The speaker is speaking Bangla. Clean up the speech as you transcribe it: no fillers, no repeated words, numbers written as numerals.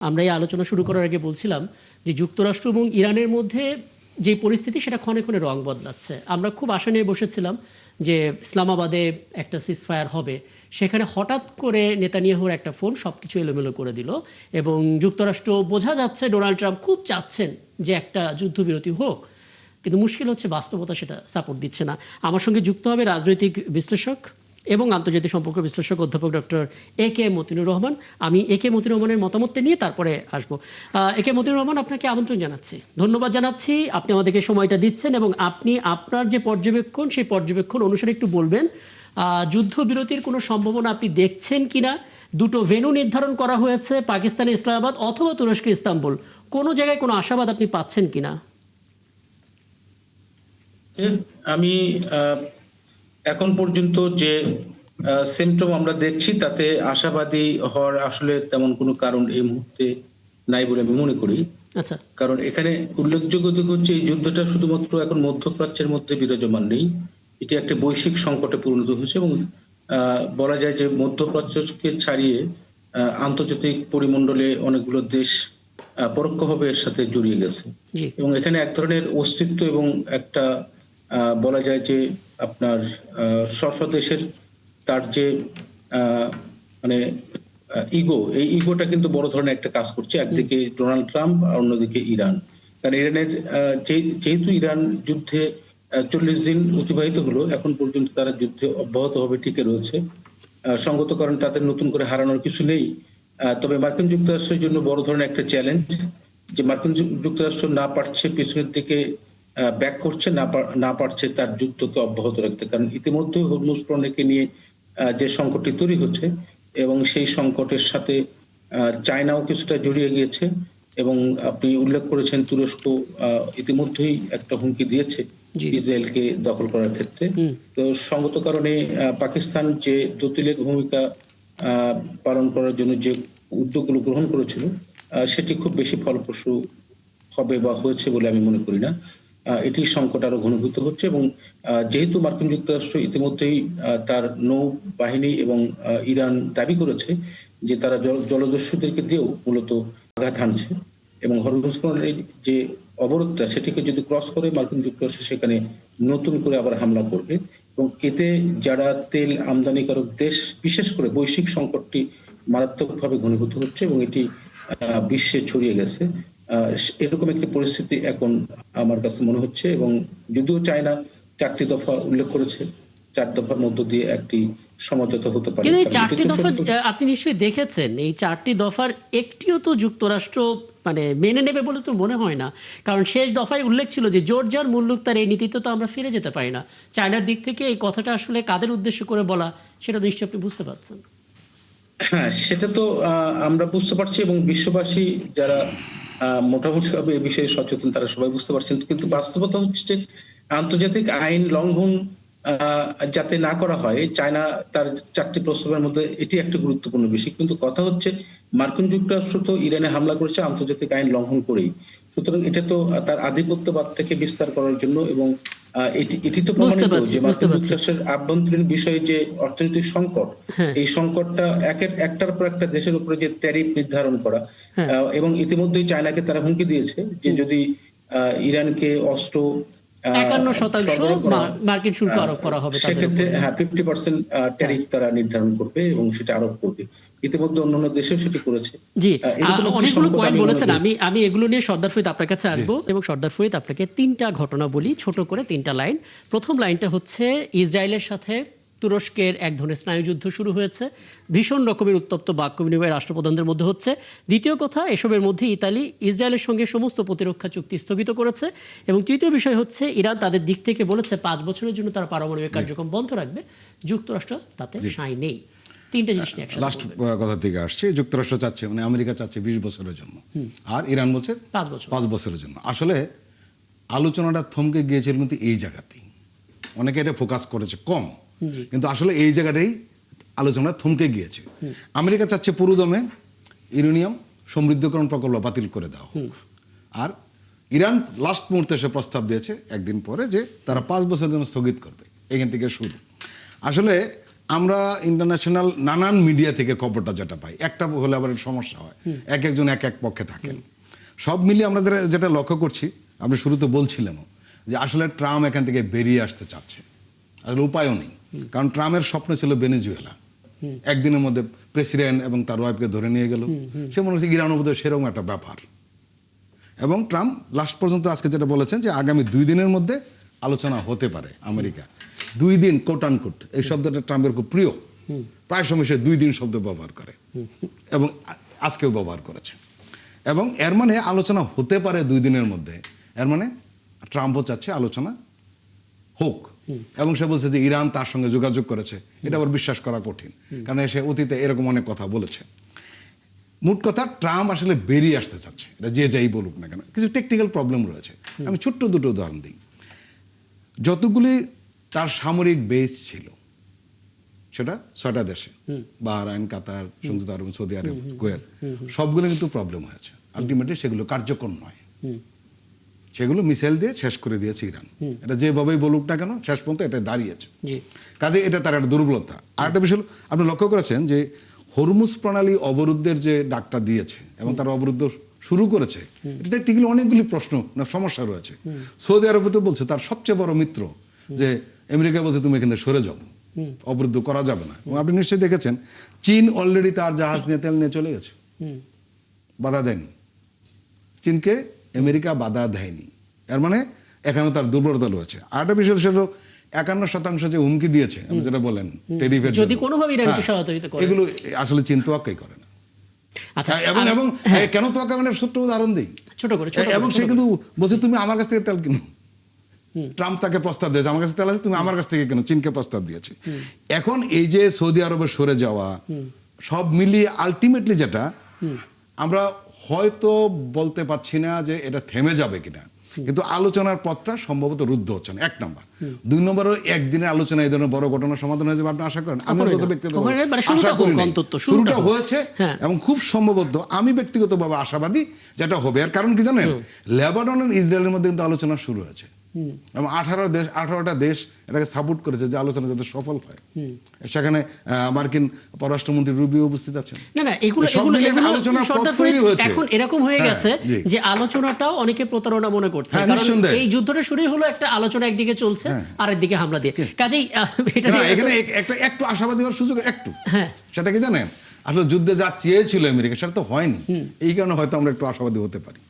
আমরা এই আলোচনা শুরু করার আগে বলছিলাম যে যুক্তরাষ্ট্র এবং ইরানের মধ্যে যে পরিস্থিতি সেটা ক্ষণে ক্ষণে রং বদলাচ্ছে। আমরা খুব আশা নিয়ে বসেছিলাম যে ইসলামাবাদে একটা সিজফায়ার হবে, সেখানে হঠাৎ করে নেতানিয়াহুর একটা ফোন সবকিছু এলোমেলো করে দিল এবং যুক্তরাষ্ট্র বোঝা যাচ্ছে ডোনাল্ড ট্রাম্প খুব চাচ্ছেন যে একটা যুদ্ধবিরতি হোক, কিন্তু মুশকিল হচ্ছে বাস্তবতা সেটা সাপোর্ট দিচ্ছে না। আমার সঙ্গে যুক্ত হবে রাজনৈতিক বিশ্লেষক এবং আন্তর্জাতিক সম্পর্ক বিশ্লেষক অধ্যাপক ডক্টর এ কে মতিনুর রহমান। আমি এ কে মতিনুর রহমানের মতামতটা নিয়ে তারপরে আসবো। এ কে মতিনুর রহমান, আপনাকে আমন্ত্রণ জানাচ্ছি, ধন্যবাদ জানাচ্ছি, আপনি আমাদেরকে সময়টা দিচ্ছেন এবং আপনি আপনার যে পর্যবেক্ষণ সেই পর্যবেক্ষণ অনুসারে একটু বলবেন যুদ্ধবিরতির কোনো সম্ভাবনা আপনি দেখছেন কিনা। দুটো ভেন্যু নির্ধারণ করা হয়েছে, পাকিস্তানের ইসলামাবাদ অথবা তুরস্কের ইস্তাম্বুল, কোনো জায়গায় কোনো আশাবাদ আপনি পাচ্ছেন কিনা? আমি এখন পর্যন্ত যে সিমটম আমরা দেখছি তাতে আশাবাদী হওয়ার আসলে তেমন কোনো কারণ এই মুহূর্তে নাই বলে আমি মনে করি। আচ্ছা, কারণ এখানে উল্লেখযোগ্য দিক হচ্ছে এই যুদ্ধটা শুধুমাত্র এখন মধ্যপ্রাচ্যের মধ্যে বিরাজমান নেই, এটি একটা বৈশ্বিক সংকটে পরিণত হয়েছে এবং বলা যায় যে মধ্যপ্রাচ্যকে ছাড়িয়ে আন্তর্জাতিক পরিমণ্ডলে অনেকগুলো দেশ পরোক্ষভাবে এর সাথে জড়িয়ে গেছে এবং এখানে এক ধরনের অস্তিত্ব এবং একটা বলা যায় যে আপনার স্ব দেশের তার যে মানে ইগো, এই ইগোটা কিন্তু বড় ধরনের একটা কাজ করছে। একদিকে ডোনাল্ড ট্রাম্প আর অন্যদিকে ইরান। কারণ ইরানের যেহেতু ইরান যুদ্ধে 40 দিন অতিবাহিত হলো, এখন পর্যন্ত তারা যুদ্ধে অব্যাহতভাবে টিকে রয়েছে। সঙ্গত কারণ তাদের নতুন করে হারানোর কিছু নেই। তবে মার্কিন যুক্তরাষ্ট্রের জন্য বড় ধরনের একটা চ্যালেঞ্জ যে মার্কিন যুক্তরাষ্ট্র না পারছে পেছনের দিকে ব্যাক করছে, না পারছে তার যুদ্ধকে অব্যাহত রাখতে। কারণ ইতিমধ্যে হরমুজ প্রণয়কে নিয়ে যে সংকটটি তৈরি হচ্ছে এবং সেই সংকটের সাথে চায়নাও কিছুটা জড়িয়ে গিয়েছে এবং আপনি উল্লেখ করেছেন তুরস্ক ইতিমধ্যেই একটা হুমকি দিয়েছে ইসরায়েলকে দখল করার ক্ষেত্রে। তো সঙ্গত কারণে পাকিস্তান যে দোতিলের ভূমিকা পালন করার জন্য যে উদ্যোগগুলো গ্রহণ করেছিল সেটি খুব বেশি ফলপ্রসূ হবে বা হয়েছে বলে আমি মনে করি না। এটি সংকট আরো ঘনীভূত হচ্ছে এবং যেহেতু মার্কিন যুক্তরাষ্ট্র ইতিমধ্যেই তার নৌ বাহিনী এবং ইরান দাবি করেছে যে তারা জলদস্যুদেরকে দিয়েও মূলত আঘাত হানছে এবং হরমুজ প্রণালীর যে অবরোধটা সেটিকে যদি ক্রস করে মার্কিন যুক্তরাষ্ট্র সেখানে নতুন করে আবার হামলা করবে এবং এতে যারা তেল আমদানিকারক দেশ, বিশেষ করে বৈশ্বিক সংকটটি মারাত্মকভাবে ঘনীভূত হচ্ছে এবং এটি বিশ্বে ছড়িয়ে গেছে। এরকম একটি পরিস্থিতি এখন আমার কাছে মনে হচ্ছে এবং যদিও চায়না 4টি দফা উল্লেখ করেছে, 4 দফার মধ্য দিয়ে একটি সমঝোতা হতে পারে। কিন্তু এই 4টি দফা আপনি নিশ্চয়ই দেখেছেন, এই 4টি দফার একটিও তো যুক্তরাষ্ট্র মানে মেনে নেবে বলে তো মনে হয় না। কারণ শেষ দফায় উল্লেখ ছিল যে জোরজার মুল্লুক তার এই নীতিতে তো আমরা ফিরে যেতে পারি না। চায়নার দিক থেকে এই কথাটা আসলে কাদের উদ্দেশ্য করে বলা সেটা নিশ্চয়ই আপনি বুঝতে পারছেন। হ্যাঁ, সেটা তো আমরা বুঝতে পারছি এবং বিশ্ববাসী যারা মোটামুটি ভাবে এই বিষয়ে সচেতন তারা সবাই বুঝতে পারছেন। কিন্তু বাস্তবতা হচ্ছে যে আন্তর্জাতিক আইন লঙ্ঘন যাতে না করা হয়, চায়না তার 4টি প্রস্তাবের মধ্যে এটি একটা গুরুত্বপূর্ণ বিষয়। কিন্তু কথা হচ্ছে মার্কিন যুক্তরাষ্ট্র তো ইরানে হামলা করেছে আন্তর্জাতিক আইন লঙ্ঘন করেই। সুতরাং এটা তো তার আধিপত্যবাদ থেকে বিস্তার করার জন্য এবং এটি তো প্রমাণিত যে মার্কিন যুক্তরাষ্ট্রের আভ্যন্তরীণ বিষয়ে যে অর্থনৈতিক সংকট, এই সংকটটা একটার পর একটা দেশের উপরে যে ট্যারিফ নির্ধারণ করা এবং ইতিমধ্যেই চায়নাকে তারা হুমকি দিয়েছে যে যদি ইরানকে অস্ত্র 51% মার্কিন শুল্ক আরোপ করা হবে, সেক্ষেত্রে 50% ট্যারিফ তারা নির্ধারণ করবে এবং সেটা আরোপ করবে। ইতিমধ্যে অন্যান্য দেশেও সেটি করেছে। জি, অনেকগুলো পয়েন্ট বলেছেন। আমি এগুলো নিয়ে সর্দার ফরিদ আপনার কাছে আসবো এবং সর্দার ফরিদ আপনাকে 3টা ঘটনা বলি ছোট করে, 3টা লাইন। প্রথম লাইনটা হচ্ছে ইসরায়েলের সাথে তুরস্কের এক ধরনের স্নায়ুযুদ্ধ শুরু হয়েছে, ভীষণ রকমের উত্তপ্ত বাক্য বিনিময় রাষ্ট্রপ্রধানদের মধ্যে হচ্ছে। দ্বিতীয় কথা, এসবের মধ্যে ইতালি ইসরায়েলের সঙ্গে সমস্ত প্রতিরক্ষা চুক্তি স্থগিত করেছে এবং তৃতীয় বিষয় হচ্ছে ইরান তাদের দিক থেকে বলেছে 5 বছরের জন্য তারা পারমাণবিক কার্যক্রম বন্ধ রাখবে, যুক্তরাষ্ট্র তাতে সায় নেই। 3টে জিনিস নিয়ে একসাথে লাস্ট কথা থেকে আসছে, যুক্তরাষ্ট্র চাচ্ছে মানে আমেরিকা চাচ্ছে 20 বছরের জন্য আর ইরান বলছে 5 বছরের জন্য। আসলে আলোচনাটা থমকে গিয়েছিল কিন্তু এই জায়গাতেই, অনেকে এটা ফোকাস করেছে কম, কিন্তু আসলে এই জায়গাটাই আলোচনা থমকে গিয়েছে। আমেরিকা চাচ্ছে পুরোদমে ইউরেনিয়াম সমৃদ্ধকরণ প্রকল্প বাতিল করে দেওয়া হোক, আর ইরান লাস্ট মুহূর্তে এসে প্রস্তাব দিয়েছে একদিন পরে যে তারা 5 বছরের জন্য স্থগিত করবে। এখান থেকে শুরু। আসলে আমরা ইন্টারন্যাশনাল নানান মিডিয়া থেকে খবরটা যেটা পাই, একটা হলে আবার সমস্যা হয়, এক একজন এক এক পক্ষে থাকেন। সব মিলিয়ে আমরা যেটা লক্ষ্য করছি, আপনি শুরুতে বলছিলেনও যে আসলে ট্রাম্প এখান থেকে বেরিয়ে আসতে চাচ্ছে, আসলে উপায়ও নেই। কারণ ট্রাম্পের স্বপ্ন ছিল ভেনেজুয়েলা, একদিনের মধ্যে প্রেসিডেন্ট এবং তার ওয়াইফকে ধরে নিয়ে গেল, সে মনে হচ্ছে ইরানের মধ্যে সেরকম একটা ব্যাপার। এবং ট্রাম্প লাস্ট পর্যন্ত আজকে যেটা বলেছেন যে আগামী 2 দিনের মধ্যে আলোচনা হতে পারে আমেরিকা। 2 দিন কোট আনকোট, এই শব্দটা ট্রাম্পের খুব প্রিয়, প্রায় সময় সে 2 দিন শব্দ ব্যবহার করে এবং আজকেও ব্যবহার করেছে। এবং এর মানে আলোচনা হতে পারে 2 দিনের মধ্যে, এর মানে ট্রাম্পও চাচ্ছে আলোচনা হোক। এবং সে বলছে যে ইরান তার সঙ্গে যোগাযোগ করেছে, এটা আবার বিশ্বাস করা কঠিন, কারণ সে অতীতে এরকম অনেক কথা বলেছে। মোট কথা ট্রাম্প আসলে বেরিয়ে আসতে চাচ্ছে, এটা যে যাই বলুক না কেন। কিছু টেকনিক্যাল প্রবলেম রয়েছে, আমি ছোট্ট দুটো উদাহরণ দিই। যতগুলি তার সামরিক বেস ছিল সেটা 6টা দেশে, বাহরাইন, কাতার, সংযুক্ত আরব, সৌদি আরব, কুয়েত, সবগুলো কিন্তু প্রবলেম হয়েছে। আলটিমেটলি সেগুলো কার্যকর নয়, সেগুলো মিসাইল দিয়ে শেষ করে দিয়েছে ইরান। এটা যেভাবেই বলুক না কেন শেষ পর্যন্ত এটা দাঁড়িয়েছে। কাজে এটা তার একটা দুর্বলতা। আর একটা বিষয় আপনি লক্ষ্য করেছেন যে হরমুজ প্রণালী অবরুদ্ধের যে ডাকটা দিয়েছে এবং তার অবরুদ্ধ শুরু করেছে, এটা টেকনিক্যালি অনেকগুলি প্রশ্ন না সমস্যা রয়েছে। সৌদি আরব তো বলছে তার সবচেয়ে বড় মিত্র যে আমেরিকা বলছে তুমি এখানে সরে যাও, অবরুদ্ধ করা যাবে না। এবং আপনি নিশ্চয়ই দেখেছেন চীন অলরেডি তার জাহাজ নিয়ে তেল নিয়ে চলে গেছে, বাধা দেয়নি। চীনকে আমেরিকা বাধা দেয়নি, এর মানে এখানে তার দুর্বলতা রয়েছে। আরেকটা বিষয় সেটা 51% যে হুমকি দিয়েছে, আপনি যেটা বলেন টেরিফের, যদি কোনোভাবে ইরানকে সহায়তা করে, এগুলো আসলে চীন তোয়াক্কাই করে না। আচ্ছা, এবং কেন তোয়াক্কা মানে ছোট্ট উদাহরণ দিই, ছোট করে, এবং সে কিন্তু বলছে তুমি আমার কাছ থেকে তেল কিনো। ট্রাম্প তাকে প্রস্তাব দিয়েছে, আমার কাছে তেল আছে, তুমি আমার কাছ থেকে কেন, চীনকে প্রস্তাব দিয়েছে। এখন এই যে সৌদি আরবের সরে যাওয়া, সব মিলিয়ে আলটিমেটলি যেটা আমরা হয়তো বলতে পারছি না যে এটা থেমে যাবে কিনা, কিন্তু আলোচনার পথটা সম্ভবত রুদ্ধ হচ্ছে না, 1 নম্বর। 2 নম্বর, একদিনের আলোচনা এই ধরনের বড় ঘটনার সমাধান হয়ে যাবে আপনি আশা করেন? আমি অন্তত ব্যক্তিগতভাবে আশা করি না। শুরুটা হয়েছে এবং খুব সম্ভবত আমি ব্যক্তিগতভাবে আশাবাদী যেটা হবে। এর কারণ কি জানেন, লেবানন আর ইসরায়েলের মধ্যে কিন্তু আলোচনা শুরু হয়েছে এবং 18টা দেশ এটাকে সাপোর্ট করেছে যে আলোচনা যাতে সফল হয়। সেখানে মার্কিন পররাষ্ট্রমন্ত্রী রুবিও উপস্থিত আছেন। না এগুলো এখন এরকম হয়ে গেছে যে আলোচনাটাও অনেকে প্রতারণা মনে করছে, কারণ এই যুদ্ধটা শুরুই হলো একটা আলোচনা একদিকে চলছে আর একদিকে হামলা দিয়ে। কাজেই এখানে একটু আশাবাদী হওয়ার সুযোগ একটু, সেটা কি জানেন, আসলে যুদ্ধে যা চেয়েছিল আমেরিকা সেটা তো হয়নি, এই কারণে হয়তো আমরা একটু আশাবাদী হতে পারি।